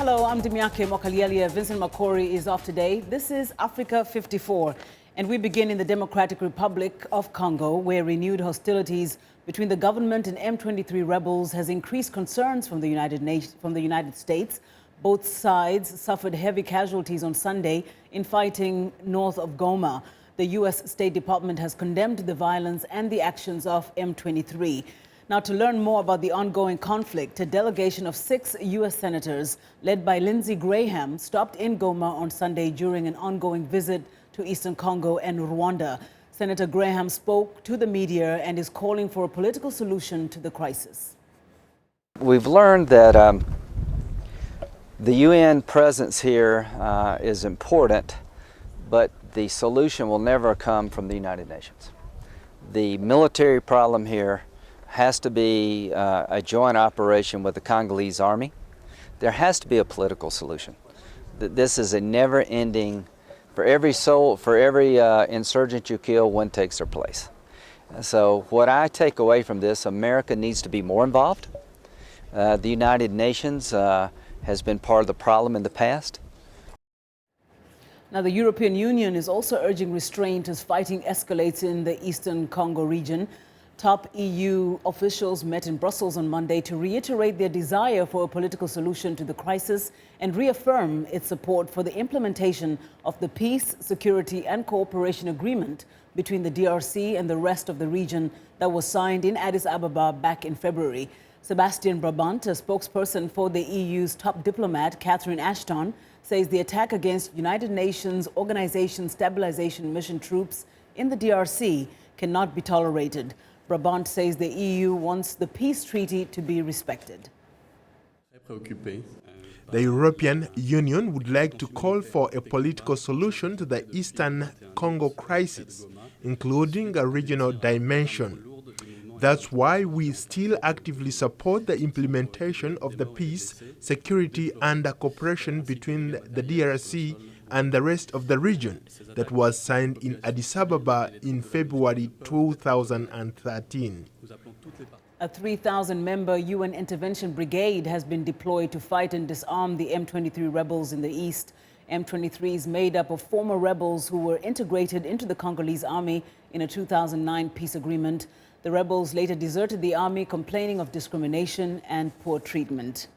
Hello, I'm Ndimyake. Mwakalyelye. Vincent Makori is off today. This is Africa 54, and we begin in the Democratic Republic of Congo, where renewed hostilities between the government and M23 rebels has increased concerns from the United States. Both sides suffered heavy casualties on Sunday in fighting north of Goma. The U.S. State Department has condemned the violence and the actions of M23. Now, to learn more about the ongoing conflict, a delegation of 6 U.S. senators, led by Lindsey Graham, stopped in Goma on Sunday during an ongoing visit to eastern Congo and Rwanda. Senator Graham spoke to the media and is calling for a political solution to the crisis. We've learned that the UN presence here is important, but the solution will never come from the United Nations. The military problem here has to be a joint operation with the Congolese army. There has to be a political solution. This is a never-ending, for every insurgent you kill, one takes their place. So what I take away from this, America needs to be more involved. The United Nations has been part of the problem in the past. Now, the European Union is also urging restraint as fighting escalates in the eastern Congo region. Top EU officials met in Brussels on Monday to reiterate their desire for a political solution to the crisis and reaffirm its support for the implementation of the Peace, Security and Cooperation Agreement between the DRC and the rest of the region that was signed in Addis Ababa back in February. Sebastian Brabant, a spokesperson for the EU's top diplomat, Catherine Ashton, says the attack against United Nations Organization Stabilization Mission troops in the DRC cannot be tolerated. Brabant says the EU wants the peace treaty to be respected. The European Union would like to call for a political solution to the Eastern Congo crisis, including a regional dimension. That's why we still actively support the implementation of the peace, security and cooperation between the DRC and the rest of the region that was signed in Addis Ababa in February 2013. A 3,000-member UN intervention brigade has been deployed to fight and disarm the M23 rebels in the east. M23 is made up of former rebels who were integrated into the Congolese army in a 2009 peace agreement. The rebels later deserted the army, complaining of discrimination and poor treatment.